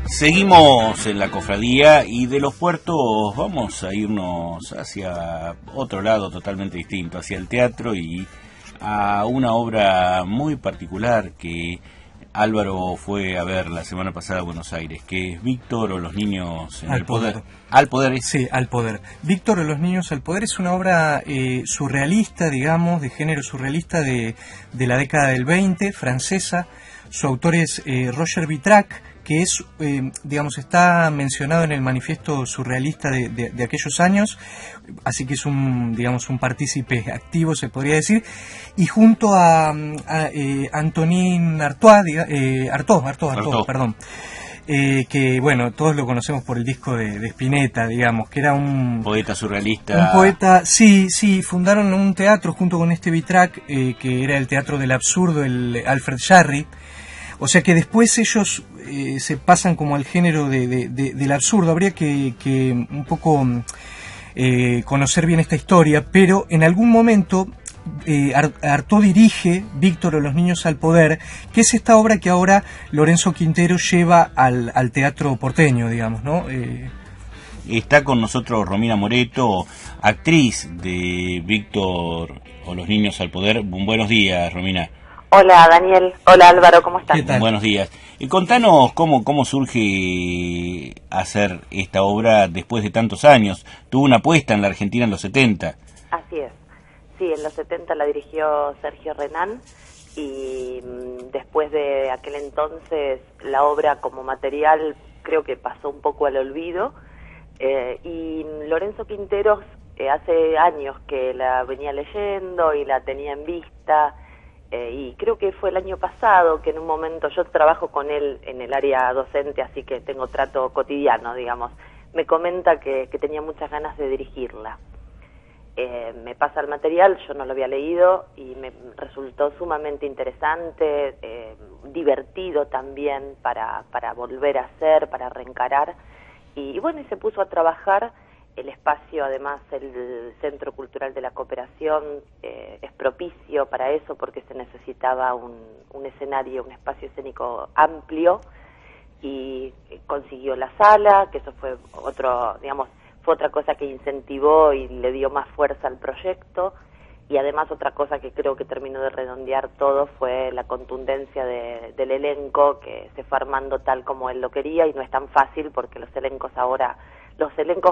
Seguimos en la cofradía y de los puertos vamos a irnos hacia otro lado totalmente distinto, hacia el teatro y a una obra muy particular que Álvaro fue a ver la semana pasada a Buenos Aires, que es Víctor o los niños en el poder. ¿Al poder? Sí, Al poder. Víctor o los niños al poder es una obra surrealista, digamos, de género surrealista de la década del 20, francesa. Su autor es Roger Vitrac, que es, digamos, está mencionado en el manifiesto surrealista de aquellos años, así que es digamos, un partícipe activo, se podría decir, y junto a Antonin Artaud, perdón, que, bueno, todos lo conocemos por el disco de Spinetta, digamos, que era un poeta surrealista. Un poeta, sí, fundaron un teatro junto con este Vitrac, que era el Teatro del Absurdo, el Alfred Jarry. O sea que después ellos se pasan como al género del absurdo. Habría que un poco conocer bien esta historia, pero en algún momento Artaud dirige Víctor o los niños al poder, que es esta obra que ahora Lorenzo Quintero lleva al teatro porteño, digamos, ¿no? Está con nosotros Romina Moreto, actriz de Víctor o los niños al poder. Buenos días, Romina. Hola Daniel, hola Álvaro, ¿cómo estás? ¿Qué tal? Buenos días. Y contanos cómo surge hacer esta obra después de tantos años. Tuvo una apuesta en la Argentina en los 70. Así es, sí, en los 70 la dirigió Sergio Renán y después de aquel entonces la obra como material creo que pasó un poco al olvido y Lorenzo Quinteros hace años que la venía leyendo y la tenía en vista. Y creo que fue el año pasado que en un momento, yo trabajo con él en el área docente, así que tengo trato cotidiano, digamos, me comenta que tenía muchas ganas de dirigirla. Me pasa el material, yo no lo había leído y me resultó sumamente interesante, divertido también para volver a hacer, para reencarar. Y bueno, y se puso a trabajar. El espacio, además, el Centro Cultural de la Cooperación es propicio para eso porque se necesitaba un escenario, un espacio escénico amplio y consiguió la sala, que eso fue fue otra cosa que incentivó y le dio más fuerza al proyecto y además otra cosa que creo que terminó de redondear todo fue la contundencia del elenco que se fue armando tal como él lo quería y no es tan fácil porque los elencos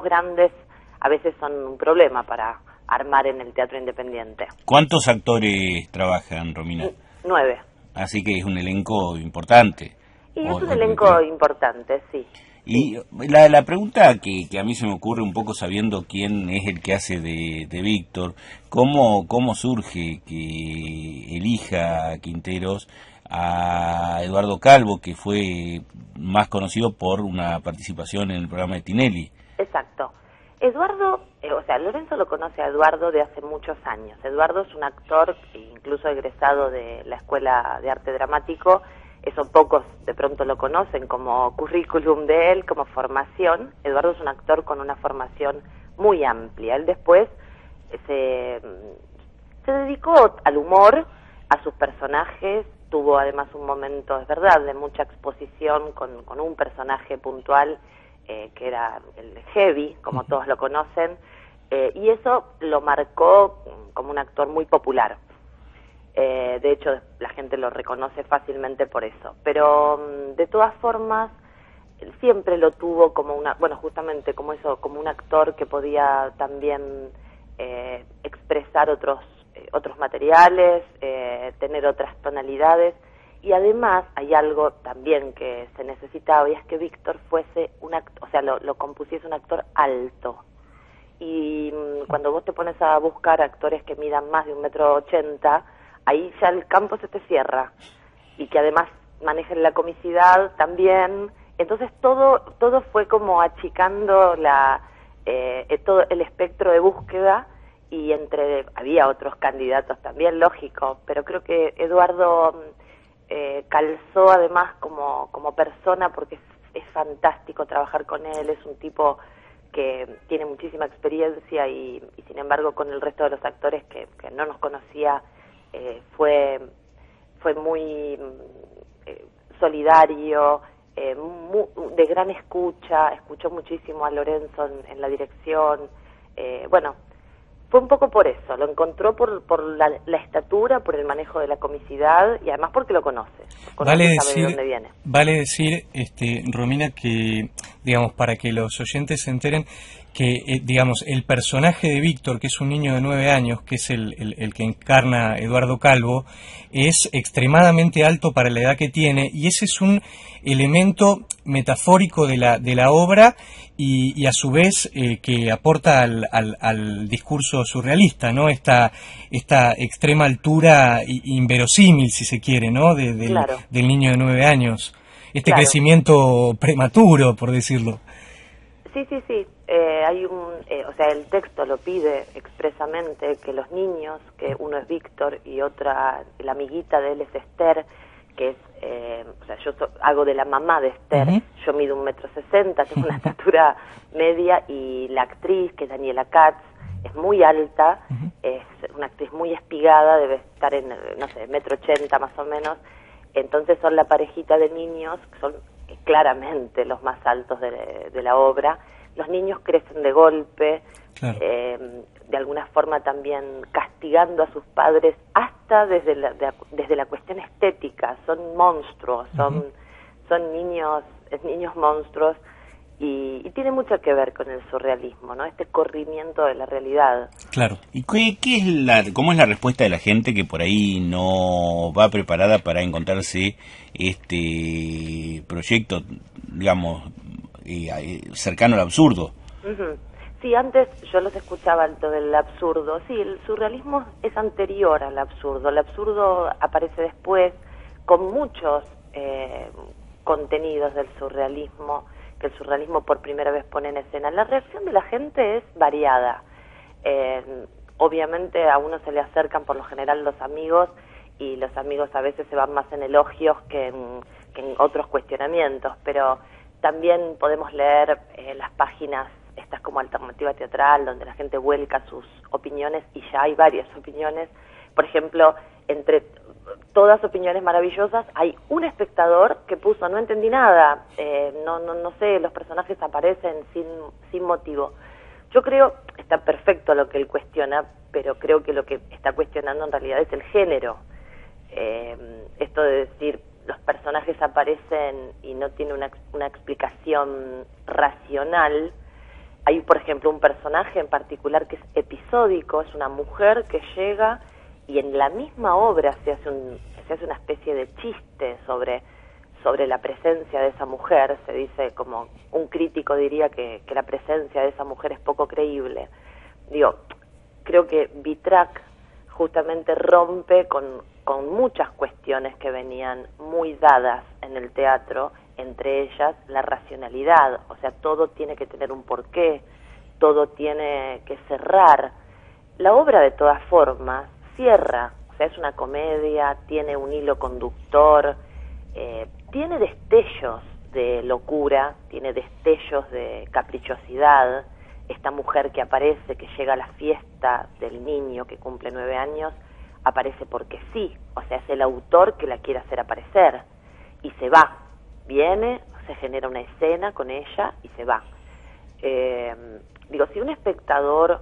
grandes a veces son un problema para armar en el teatro independiente. ¿Cuántos actores trabajan, Romina? 9. Así que es un elenco importante. Y es un elenco importante, sí. Y la pregunta que a mí se me ocurre un poco sabiendo quién es el que hace de Víctor, ¿cómo surge que elija Quinteros a Eduardo Calvo, que fue más conocido por una participación en el programa de Tinelli? Exacto. Eduardo, Lorenzo lo conoce a Eduardo de hace muchos años. Eduardo es un actor, incluso egresado de la Escuela de Arte Dramático. Eso pocos de pronto lo conocen como currículum de él, como formación. Eduardo es un actor con una formación muy amplia. Él después se dedicó al humor, a sus personajes. Tuvo además un momento, es verdad, de mucha exposición con un personaje puntual que era el Heavy, como todos lo conocen, y eso lo marcó como un actor muy popular. De hecho, la gente lo reconoce fácilmente por eso. Pero, de todas formas, él siempre lo tuvo como justamente como eso, como un actor que podía también expresar otros materiales, tener otras tonalidades. Y además hay algo también que se necesitaba y es que Víctor fuese lo compusiese un actor alto. Y cuando vos te pones a buscar actores que midan más de 1,80 m, ahí ya el campo se te cierra. Y que además manejen la comicidad también. Entonces todo fue como achicando todo el espectro de búsqueda y había otros candidatos también, lógico, pero creo que Eduardo calzó además como persona porque es fantástico trabajar con él, es un tipo que tiene muchísima experiencia y sin embargo con el resto de los actores que no nos conocía fue muy solidario, de gran escucha, escuchó muchísimo a Lorenzo en la dirección, bueno, fue un poco por eso, lo encontró por la estatura, por el manejo de la comicidad y además porque lo conoce sabe de dónde viene. Vale decir, Romina, que, digamos, para que los oyentes se enteren, que, digamos, el personaje de Víctor, que es un niño de 9 años, que es el que encarna Eduardo Calvo, es extremadamente alto para la edad que tiene, y ese es un elemento metafórico de la obra y a su vez que aporta al discurso surrealista, ¿no? Esta extrema altura inverosímil, si se quiere, ¿no? Claro. Del niño de 9 años, Claro. crecimiento prematuro, por decirlo. Sí. Hay o sea, el texto lo pide expresamente que los niños, que uno es Víctor y otra, la amiguita de él es Esther, que es, o sea, yo hago de la mamá de Esther, yo mido 1,60 m, tengo una estatura media, y la actriz, que es Daniela Katz, es muy alta, es una actriz muy espigada, debe estar en, no sé, 1,80 m más o menos, entonces son la parejita de niños, que son claramente los más altos de la obra. Los niños crecen de golpe, claro. De alguna forma también castigando a sus padres, hasta desde la cuestión estética. Son monstruos, son niños monstruos, y tiene mucho que ver con el surrealismo, ¿no? Este corrimiento de la realidad. Claro. ¿Y cómo es la respuesta de la gente que por ahí no va preparada para encontrarse este proyecto, digamos, cercano al absurdo? Sí, antes yo los escuchaba lo del absurdo. Sí, el surrealismo es anterior al absurdo. El absurdo aparece después con muchos contenidos del surrealismo, que el surrealismo por primera vez pone en escena. La reacción de la gente es variada. Obviamente a uno se le acercan por lo general los amigos, y los amigos a veces se van más en elogios que en otros cuestionamientos, pero también podemos leer las páginas estas como Alternativa Teatral, donde la gente vuelca sus opiniones, y ya hay varias opiniones. Por ejemplo, entre todas opiniones maravillosas, hay un espectador que puso: no entendí nada, no sé, los personajes aparecen sin motivo. Yo creo, está perfecto lo que él cuestiona, pero creo que lo que está cuestionando en realidad es el género. Esto de decir, los personajes aparecen y no tiene una explicación racional. Hay, por ejemplo, un personaje en particular que es episódico, es una mujer que llega y en la misma obra se hace una especie de chiste sobre la presencia de esa mujer. Se dice, como un crítico diría, que la presencia de esa mujer es poco creíble. Digo, creo que Vitrac justamente rompe con muchas cuestiones que venían muy dadas en el teatro, entre ellas la racionalidad, o sea, todo tiene que tener un porqué, todo tiene que cerrar. La obra, de todas formas, cierra, o sea, es una comedia, tiene un hilo conductor, tiene destellos de locura, tiene destellos de caprichosidad. Esta mujer que aparece, que llega a la fiesta del niño que cumple 9 años, aparece porque sí, o sea, es el autor que la quiere hacer aparecer, y se va. Viene, se genera una escena con ella y se va. Digo, si un espectador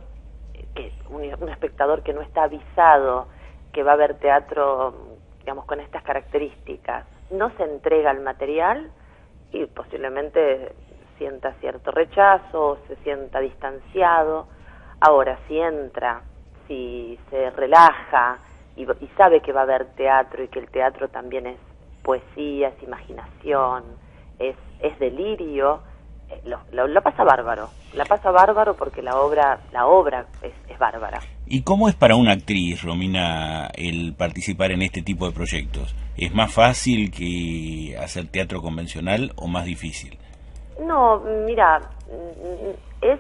que no está avisado que va a ver teatro, digamos, con estas características, no se entrega al material, y posiblemente sienta cierto rechazo, se sienta distanciado. Ahora, si entra, si se relaja y sabe que va a haber teatro, y que el teatro también es poesía, es imaginación, es delirio, lo pasa bárbaro. La pasa bárbaro porque la obra es bárbara. ¿Y cómo es para una actriz, Romina, el participar en este tipo de proyectos? ¿Es más fácil que hacer teatro convencional o más difícil? No, mira, es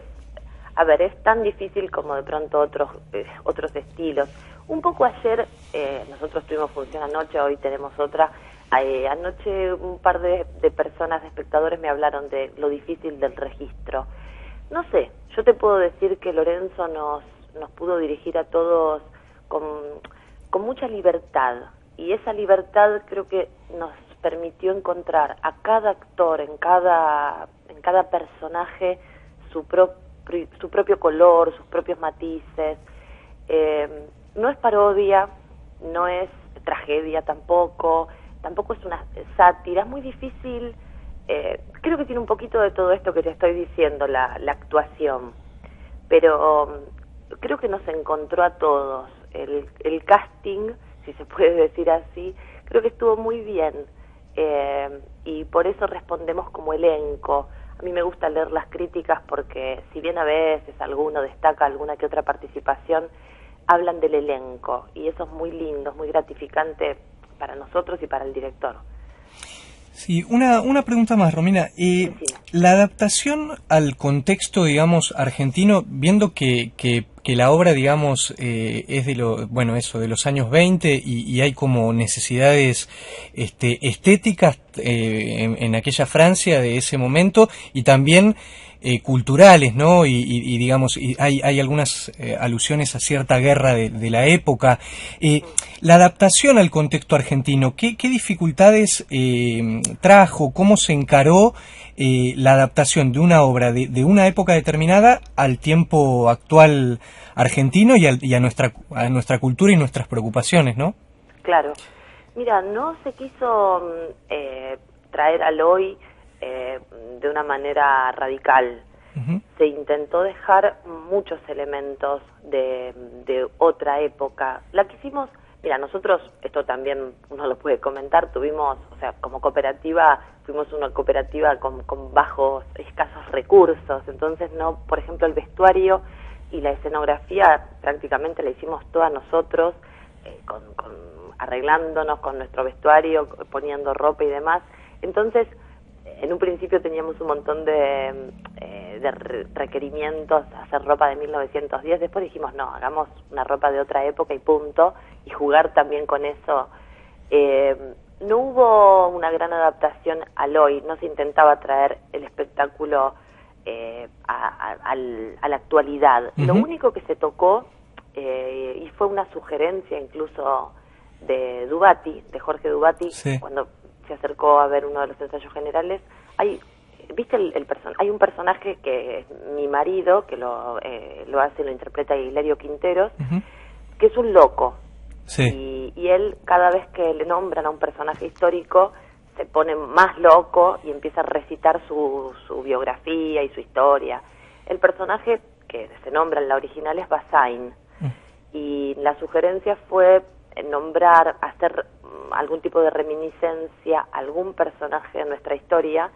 tan difícil como de pronto otros estilos. Un poco ayer, nosotros tuvimos función anoche, hoy tenemos otra. Anoche un par de personas, de espectadores, me hablaron de lo difícil del registro. No sé, yo te puedo decir que Lorenzo nos pudo dirigir a todos con mucha libertad, y esa libertad creo que nos permitió encontrar a cada actor, en cada personaje, su propio color, sus propios matices. No es parodia, no es tragedia tampoco es una sátira, es muy difícil. Creo que tiene un poquito de todo esto que te estoy diciendo, la actuación, pero creo que nos encontró a todos. El casting, si se puede decir así, creo que estuvo muy bien, y por eso respondemos como elenco. A mí me gusta leer las críticas porque, si bien a veces alguno destaca alguna que otra participación, hablan del elenco, y eso es muy lindo, es muy gratificante para nosotros y para el director. Sí, una pregunta más, Romina. La adaptación al contexto, digamos, argentino, viendo que la obra, digamos, es de de los años 20 y hay como necesidades estéticas en aquella Francia de ese momento, y también culturales, ¿no? Y digamos, hay algunas alusiones a cierta guerra de la época. La adaptación al contexto argentino, ¿qué dificultades trajo? ¿Cómo se encaró la adaptación de una obra de una época determinada al tiempo actual argentino y a nuestra cultura y nuestras preocupaciones, ¿no? Claro. Mira, no se quiso traer al hoy de una manera radical. Uh-huh. Se intentó dejar muchos elementos de otra época. La que hicimos, mira, nosotros, esto también uno lo puede comentar, tuvimos, o sea, como cooperativa, fuimos una cooperativa con bajos, escasos recursos, entonces no, por ejemplo, el vestuario y la escenografía prácticamente la hicimos todas nosotros, arreglándonos con nuestro vestuario, poniendo ropa y demás. Entonces, en un principio teníamos un montón de requerimientos, hacer ropa de 1910, después dijimos, no, hagamos una ropa de otra época y punto, y jugar también con eso. No hubo una gran adaptación al hoy, no se intentaba traer el espectáculo a la actualidad. Uh-huh. Lo único que se tocó, y fue una sugerencia incluso de Dubati, de Jorge Dubati, sí, cuando se acercó a ver uno de los ensayos generales, ¿viste hay un personaje que es mi marido, que lo interpreta Hilario Quinteros, uh-huh, que es un loco, sí, y él, cada vez que le nombran a un personaje histórico, se pone más loco y empieza a recitar su biografía y su historia. El personaje que se nombra en la original es Bazaine, y la sugerencia fue nombrar, hacer algún tipo de reminiscencia a algún personaje de nuestra historia,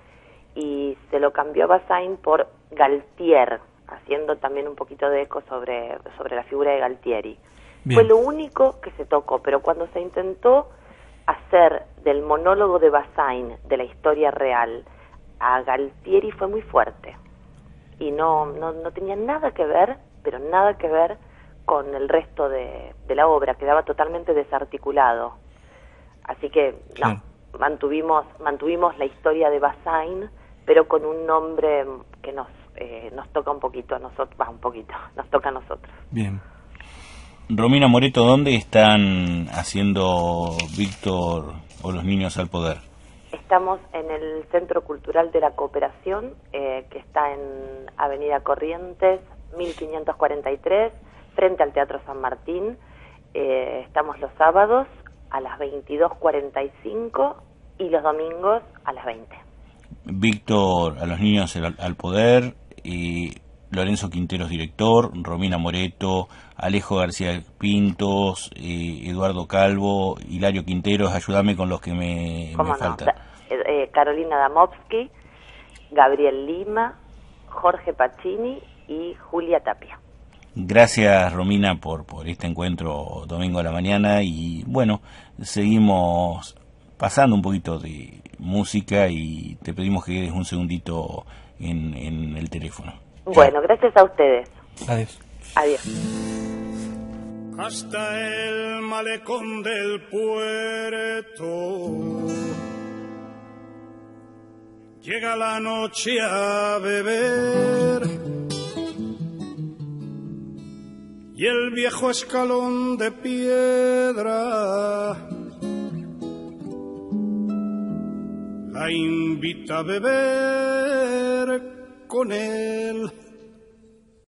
y se lo cambió a Bazaine por Galtier, haciendo también un poquito de eco sobre la figura de Galtieri. Bien. Fue lo único que se tocó, pero cuando se intentó hacer del monólogo de Bazaine, de la historia real, a Galtieri, fue muy fuerte, y no tenía nada que ver, pero nada que ver con el resto de la obra, quedaba totalmente desarticulado. Así que, no, mantuvimos la historia de Bazaine, pero con un nombre que nos toca un poquito a nosotros, nos toca a nosotros. Bien. Romina Moreto, ¿dónde están haciendo Víctor o los niños al poder? Estamos en el Centro Cultural de la Cooperación, que está en Avenida Corrientes, 1543, frente al Teatro San Martín. Estamos los sábados a las 22:45 y los domingos a las 20. Víctor, a los niños al poder, Lorenzo Quinteros, director, Romina Moreto, Alejo García Pintos, Eduardo Calvo, Hilario Quinteros, ayúdame con los que me faltan. Carolina Damovsky, Gabriel Lima, Jorge Pacini y Julia Tapia. Gracias, Romina, por este encuentro domingo a la mañana, y bueno, seguimos pasando un poquito de música y te pedimos que des un segundito en el teléfono. Bueno, gracias a ustedes. Adiós. Adiós. Hasta el malecón del puerto llega la noche a beber, y el viejo escalón de piedra la invita a beber con él.